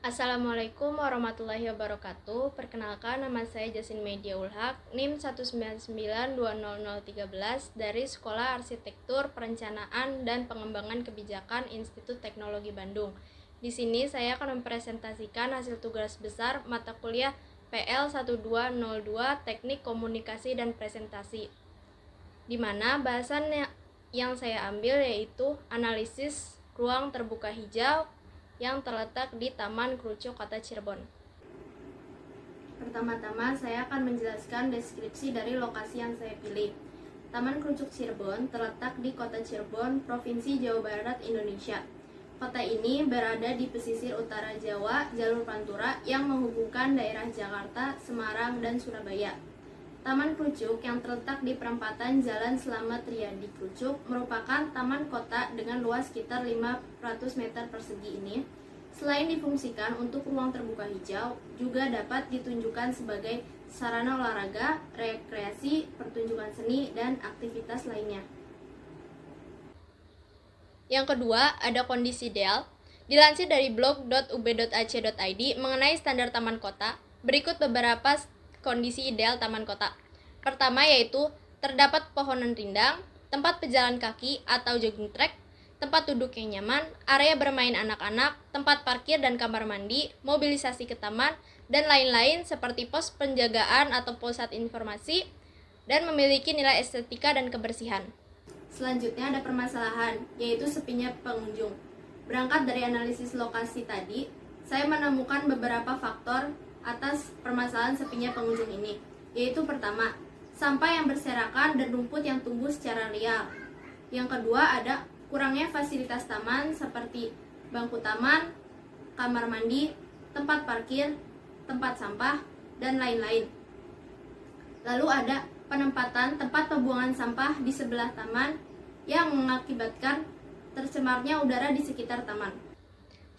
Assalamualaikum warahmatullahi wabarakatuh. Perkenalkan, nama saya Jasin Media Ulhak, NIM 199200013 dari Sekolah Arsitektur, Perencanaan dan Pengembangan Kebijakan Institut Teknologi Bandung. Di sini saya akan mempresentasikan hasil tugas besar mata kuliah PL 1202 Teknik Komunikasi dan Presentasi, di mana bahasan yang saya ambil yaitu analisis ruang terbuka hijau yang terletak di Taman Krucuk, Kota Cirebon. Pertama-tama saya akan menjelaskan deskripsi dari lokasi yang saya pilih. Taman Krucuk Cirebon terletak di Kota Cirebon, Provinsi Jawa Barat, Indonesia. Kota ini berada di pesisir utara Jawa, jalur Pantura yang menghubungkan daerah Jakarta, Semarang, dan Surabaya. Taman Krucuk yang terletak di perempatan Jalan Slamet Riyadi Krucuk merupakan taman kota dengan luas sekitar 500 meter persegi ini. Selain difungsikan untuk ruang terbuka hijau, juga dapat ditunjukkan sebagai sarana olahraga, rekreasi, pertunjukan seni, dan aktivitas lainnya. Yang kedua, ada kondisi ideal. Dilansir dari blog.ub.ac.id mengenai standar taman kota, berikut beberapa kondisi ideal taman kota. Pertama yaitu terdapat pohonan rindang, tempat pejalan kaki atau jogging track, tempat duduk yang nyaman, area bermain anak-anak, tempat parkir dan kamar mandi, mobilisasi ke taman, dan lain-lain seperti pos penjagaan atau pusat informasi, dan memiliki nilai estetika dan kebersihan. Selanjutnya ada permasalahan, yaitu sepinya pengunjung. Berangkat dari analisis lokasi tadi, saya menemukan beberapa faktor atas permasalahan sepinya pengunjung ini, yaitu pertama, sampah yang berserakan dan rumput yang tumbuh secara liar. Yang kedua, ada kurangnya fasilitas taman seperti bangku taman, kamar mandi, tempat parkir, tempat sampah, dan lain-lain. Lalu ada penempatan tempat pembuangan sampah di sebelah taman yang mengakibatkan tercemarnya udara di sekitar taman.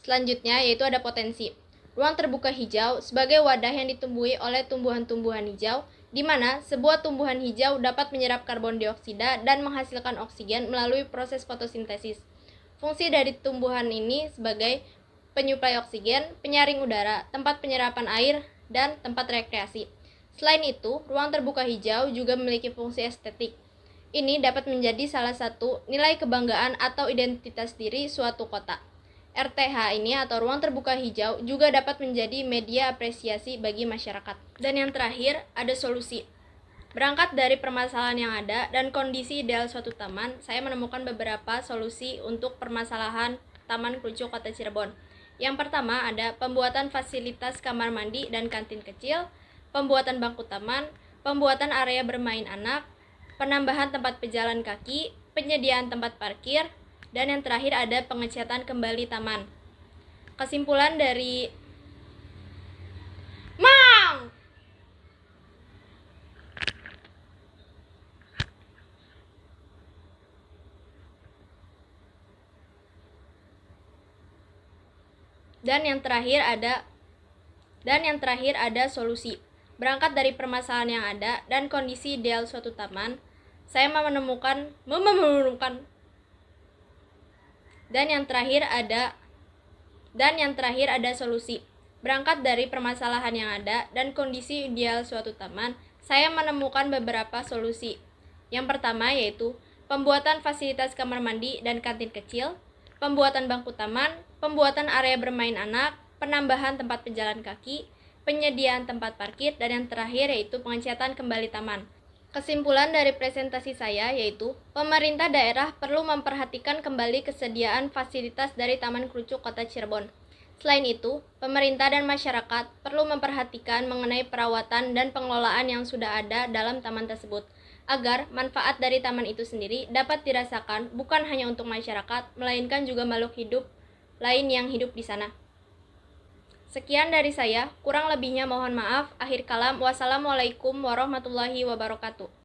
Selanjutnya yaitu ada potensi. Ruang terbuka hijau sebagai wadah yang ditumbuhi oleh tumbuhan-tumbuhan hijau, di mana sebuah tumbuhan hijau dapat menyerap karbon dioksida dan menghasilkan oksigen melalui proses fotosintesis. Fungsi dari tumbuhan ini sebagai penyuplai oksigen, penyaring udara, tempat penyerapan air, dan tempat rekreasi. Selain itu, ruang terbuka hijau juga memiliki fungsi estetik. Ini dapat menjadi salah satu nilai kebanggaan atau identitas diri suatu kota. RTH ini atau ruang terbuka hijau juga dapat menjadi media apresiasi bagi masyarakat. Dan yang terakhir, ada solusi. Berangkat dari permasalahan yang ada dan kondisi ideal suatu taman, saya menemukan beberapa solusi untuk permasalahan Taman Krucuk Kota Cirebon. Yang pertama ada pembuatan fasilitas kamar mandi dan kantin kecil, pembuatan bangku taman, pembuatan area bermain anak, penambahan tempat pejalan kaki, penyediaan tempat parkir, dan yang terakhir ada pengecatan kembali taman. Kesimpulan dari Mang! Dan yang terakhir ada solusi. Berangkat dari permasalahan yang ada dan kondisi ideal suatu taman, saya menemukan dan yang terakhir ada solusi. Berangkat dari permasalahan yang ada dan kondisi ideal suatu taman, saya menemukan beberapa solusi. Yang pertama yaitu pembuatan fasilitas kamar mandi dan kantin kecil, pembuatan bangku taman, pembuatan area bermain anak, penambahan tempat pejalan kaki, penyediaan tempat parkir, dan yang terakhir yaitu pengecatan kembali taman. Kesimpulan dari presentasi saya yaitu pemerintah daerah perlu memperhatikan kembali kesediaan fasilitas dari Taman Krucuk Kota Cirebon. Selain itu, pemerintah dan masyarakat perlu memperhatikan mengenai perawatan dan pengelolaan yang sudah ada dalam taman tersebut, agar manfaat dari taman itu sendiri dapat dirasakan bukan hanya untuk masyarakat, melainkan juga makhluk hidup lain yang hidup di sana. Sekian dari saya, kurang lebihnya mohon maaf. Akhir kalam, wassalamualaikum warahmatullahi wabarakatuh.